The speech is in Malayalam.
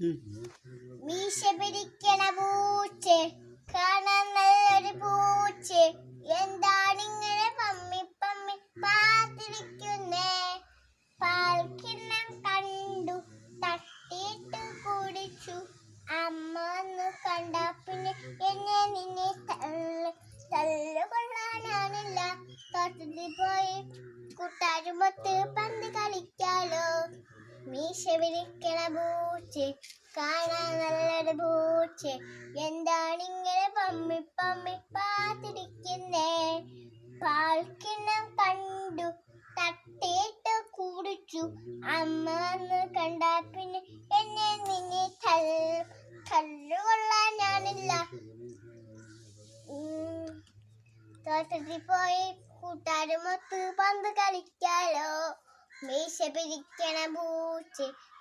മീശ പിരിക്കണ പൂച്ചെ കാണാൻ നല്ലൊരു പൂച്ചെ എന്താണിങ്ങനെ പമ്മി പമ്മി പാത്തിരിക്കുന്നേ. പാൽക്കിണ്ണം കണ്ടു തട്ടിയിട്ട് കുടിച്ചു. അമ്മ ഒന്ന് കണ്ട പിന്നെ എന്നെ നിന്നെ തല്ലുകൊള്ളാനാണില്ല. തോട്ടത്തിൽ പോയി കൂട്ടാരുമൊത്ത് പന്ത് കളിക്കാലോ. മീശ പിരിക്കണ പൂച്ചെ കാണാൻ നല്ലൊരു പൂച്ചെ എന്താണിങ്ങനെ പമ്മി പമ്മി പാത്തിരിക്കുന്നേ. പാൽക്കിണ്ണം കണ്ടു തട്ടിയിട്ട് കുടിച്ചു. അമ്മ ഒന്ന് കണ്ട പിന്നെ എന്നെ നിന്നെ തല്ലുകൊള്ളാൻ ഞാനില്ല. തോട്ടത്തിൽ പോയി കൂട്ടാരുമൊത്ത് പന്ത് കളിക്കാലോ. മീശ പിരിക്കണ പൂച്ചെ